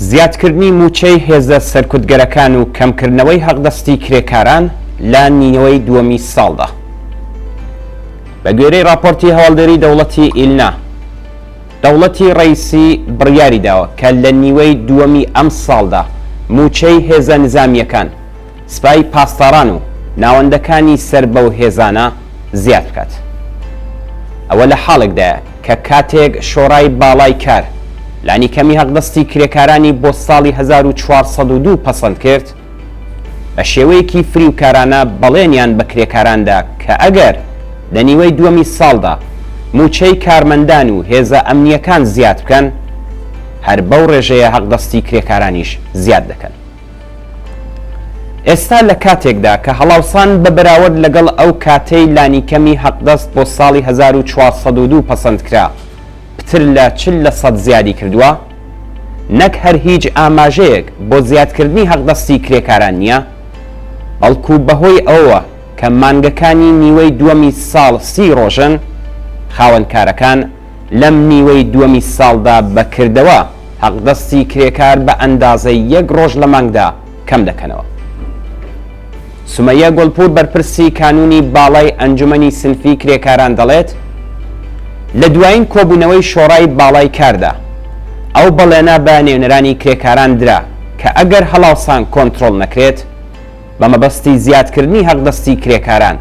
زیادکردنی موچەی هێزە سەرکوتگەرەکان و کەمکردنەوەی حەقدەستی کرێکاران لە نینەوەی دووەمی ساڵدا. بە گوێرەی راپۆرتی هەواڵدەری دەوڵەتی ئیلنا، دەوڵەتی ڕەیسی بڕیاری داوە کە لە نیوەی دووەمی ئەم ساڵدا موچەی هێزە نظامیەکان، سپای پاسداران و ناوەندەکانی سەر بەو هێزانە زیاد بکات. ئەوە لە حاڵێکدایە کە کاتێک شۆڕای باڵای کار لانیکەمی حەقدەستی کرێکارانی بۆ ساڵی 1402 پەسەند کرد، بە شێوەیەکی فریوکارانە بەڵێنیان بە کرێکاراندا کە ئەگەر لە نیوەی دووەمی ساڵدا موچەی کارمەندان و هێزە ئەمنیەکان زیاد بکەن، هەر بەو ڕێژەیە حەقدەستی کرێکارانیش زیاد دەکەن. ئێستا لە کاتێکدا کە هەڵاوسان بە بەراورد لەگەڵ ئەو کاتەی لانیکەمی حەقدەست بۆ ساڵی 1402 پەسەند کرا پتر لە 40% زیادی کردووە، نەک هەر هیچ ئاماژەیەک بۆ زیادکردنی حەقدەستی کرێکاران نییە، بەڵکو بەهۆی ئەوە کە مانگەکانی نیوەی دووەمی ساڵ 30 ڕۆژن، خاوەنکارەکان لەم نیوەی دووەمی ساڵدا بەکردەوە حەقدەستی کرێکار بە ئەندازەی 1 ڕۆژ لە مانگدا کەم دەکەنەوە. سومەیە گۆڵپور بەرپرسی کانونی باڵای ئەنجومەنی سنفی کرێکاران دەڵێت لە دوایین کۆبوونەوەی شۆڕای باڵای کاردا ئەو بەڵێنە بە نێونەرانی کرێکاران درا کە ئەگەر هەڵاوسان کۆنتڕۆڵ نەکرێت بە مەبەستی زیادکردنی حەقدەستی کرێکاران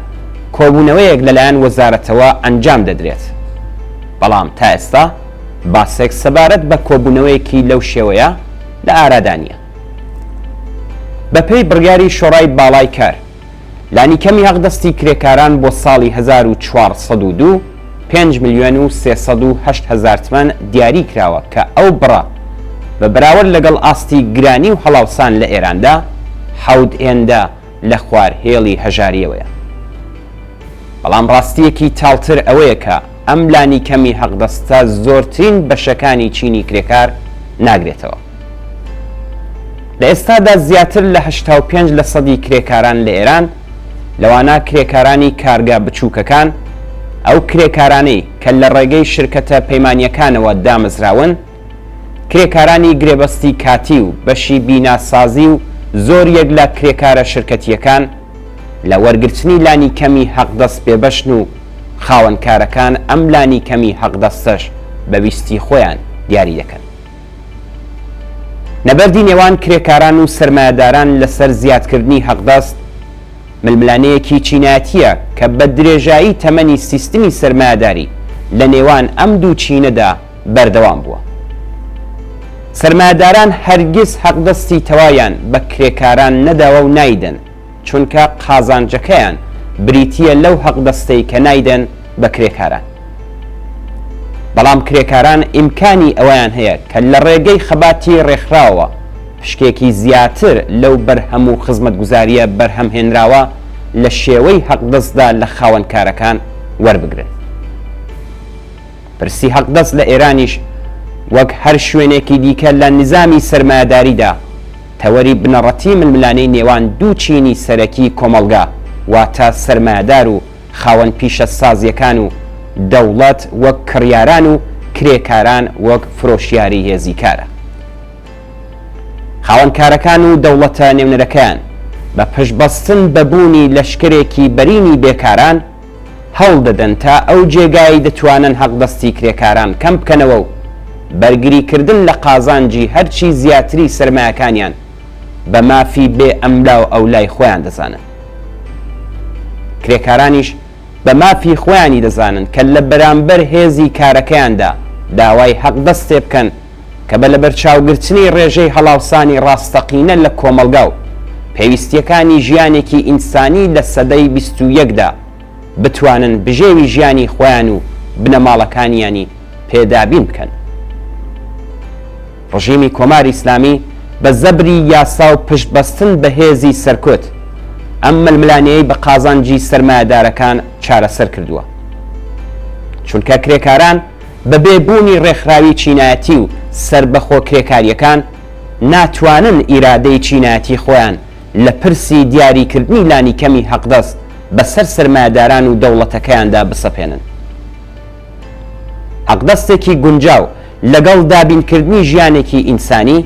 کۆبوونەوەیەک لەلایەن وەزارەتەوە ئەنجام دەدرێت. بەڵام تا ئێستا باسێک سەبارەت بە کۆبوونەوەیەکی لەو شێوەیە لە ئارادانیە. بەپێی بڕیاری شۆڕای باڵای کار لانیکەمی حەقدەستی کرێکاران بۆ ساڵی 1402 5,308,000 تمەن دیاری کراوە کە ئەو بڕە بە بەراورد لەگەڵ ئاستی گرانی و هەڵاوسان لە ئێراندا حەوت هێندە لە خوارهێڵی هەژاریەوەیە. بەڵام ڕاستیەکی تاڵتر ئەوەیە کە ئەم لانیکەمی حەقدەستە زۆرترین بەشەکانی چینی کرێکار ناگرێتەوە. لە ئێستادا زیاتر لە 85% کرێکاران لە ئێران، لەوانە کرێکارانی کارگا بچووکەکان، ئەو کرێکارانەی کە لە ڕێگەی شرکەتە پەیمانیەکانەوە دامەزراون، کرێکارانی گرێبەستی کاتی و بەشی بیناسازی و زۆر یەک لە کرێکارە شرکەتیەکان لە وەرگرتنی لانیکەمی حەقدەست بێبەشن و خاوەنکارەکان ئەم لانیکەمی حەقدەستەش بە ویستی خۆیان دیاری دەکەن. نەبەردی نێوان کرێکاران و سەرمایەداران لەسەر زیادکردنی حەقدەست ململانەیەکی چینایەتیە کە بە درێژایی تەمەنی سیستمی سەرمایەداری لە نێوان ئەم دوو چینەدا بەردەوام بووە. سەرمایەداران هەرگیز حەقدەستی تەوایان بە کرێکاران نەداوە و نایدەن، چونکە قازانجەکەیان بریتیە لەو حەقدەستەی کە نایدەن بە کرێکاران. بەڵام کرێکاران ئیمکانی ئەویان هەیە کە لە ڕێگەی خەباتی ڕێکخراوە شتێکی زیاتر لەو بەرهەم و خزمەتگوزاریە بەرهەمهێنراوە لە شێوەی حەقدەستدا لە خاوەنکارەکان وەربگرن. پرسی حەقدەست لە ئێرانیش وەک هەر شوێنێکی دیکە لە نظامی سەرمایەداریدا تەوەری بنەڕەتی ململانەی نێوان دوو چینی سەرەکی کۆمەڵگا واتە سەرمایەدار و خاوەن پیشە سازیەکان و دەوڵەت وەک کڕیاران و کرێکاران وەک فرۆشیاری هێزی کارە. خاوەنکارەکان و دەوڵەتە نێونەرەکەیان بە پشتبەستن بەبوونی لەشکرێکی بەرینی بێکاران هەوڵ دەدەن تا ئەو جێگایی دەتوانن حەقدەستی کرێکاران کەم بکەنەوە و بەرگریکردن لە قازانجی هەرچی زیاتری سەرمایەکانیان بە مافی بێ ئەملا و ئەولای خۆیان دەزانن. کرێکارانیش بە مافی خۆیانی دەزانن کە لە بەرامبەر هێزی کارەکەیاندا داوای حەقدەستێ بکەن کە بە لەبەرچاوگرتنی ڕێژەی هەڵاوسانی ڕاستەقینە لە کۆمەڵگا و پێویستیەکانی ژیانێکی ئینسانی لە سەدەی 21دا بتوانن بژێوی ژیانی خۆیان و بنەماڵەکانیانی پێدابین بکەن. ڕژیمی کۆماری ئیسلامی بە زەبری یاسا و پشتبەستن بە هێزی سەرکوت ئەم ململانەیەی بە قازانجی سەرمایەدارەکان چارەسەر کردووە، چونکە کرێکاران بە بێبوونی ڕێکخراوی چینایەتی و سربەخۆ کرێکاریەکان ناتوانن ئیرادەی چینایەتی خۆیان لە پرسی دیاریکردنی لانیکەمی حەقدەست بەسەر سەرمایەداران و دەوڵەتەکەیاندا بسەپێنن. حەقدەستێکی گونجاو لەگەڵ دابینکردنی ژیانێکی ئینسانی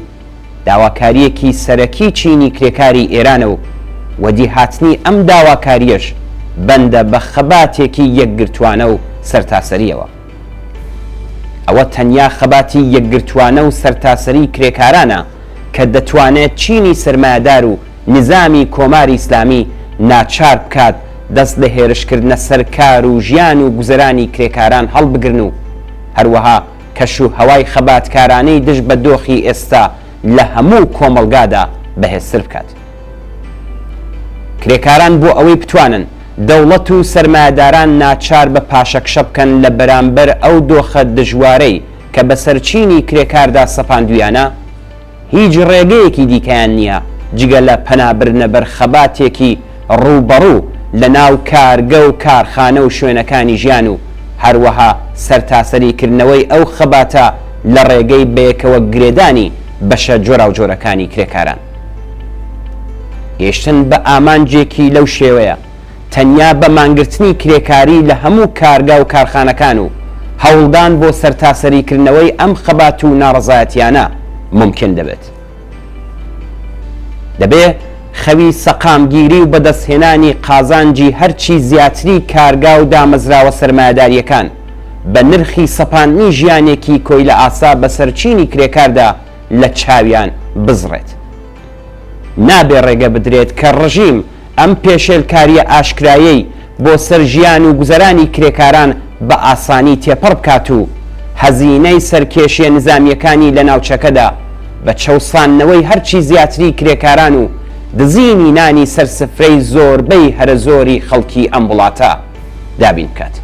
داواکاریەکی سەرەکی چینی کرێکاری ئێرانە و وەدی هاتنی ئەم داواکاریەش بەندە بە خەباتێکی یەکگرتوانە و سەرتاسەریەوە. ئەوە تەنیا خەباتی یەکگرتوانە و سەرتاسەری کرێکارانە کە دەتوانێت چینی سەرمایەدار و نظامی کۆماری ئیسلامی ناچار بکات دەست لە هێرشکردنە سەرکار و ژیان و گوزەرانی کرێکاران هەڵبگرن و هەروەها کەش و هەوای خەباتکارانەی دژ بە دۆخی ئێستا لە هەموو کۆمەڵگادا بەهێزتر بکات. کرێکاران بۆ ئەوەی بتوانن دەوڵەت و سەرمایەداران ناچار بە پاشەکشە بکەن لە بەرامبەر ئەو دۆخە دژوارەی کە بەسەر چینی کرێکاردا سەپاندویانە، هیچ ڕێگەیەکی دیکەیان نییە جگە لە پەنابرنە بەر خەباتێکی ڕووبەڕوو لە ناو کارگە و کارخانە و شوێنەکانی ژیان و هەروەها سەرتاسەریکردنەوەی ئەو خەباتە لە ڕێگەی بەیەکەوە گرێدانی بەشە جۆرا و جۆرەکانی کرێکاران. گەیشتن بە ئامانجێکی لەو شێوەیە تەنیا بە مانگرتنی کرێکاری لە هەموو کارگا و کارخانەکان و هەوڵدان بۆ سەرتاسەریکردنەوەی ئەم خەبات و ناڕەزایەتیانە ممکن دەبێت. دەبێ خەوی سەقامگیری و بەدەستهێنانی قازانجی هەرچی زیاتری کارگا و دامەزراوە سەرمایەداریەکان بە نرخی سەپاندنی ژیانێکی کۆی لە ئاسا بەسەر چینی کرێکاردا لە چاویان بزڕێت. نابێ ڕێگە بدرێت کە ڕژیم ئەم پێشێلکاریە ئاشکرایەی بۆ سەر ژیان و گوزەرانی کرێکاران بە ئاسانی تێپەڕ بکات و هەزینەی سەرکێشیە نظامیەکانی لە ناوچەکەدا بە چەوسانەوەی هەرچی زیاتری کرێکاران و دزینی نانی سەرسفرەی زۆربەی هەرە زۆری خەڵکی ئەم وڵاتە دابین بکات.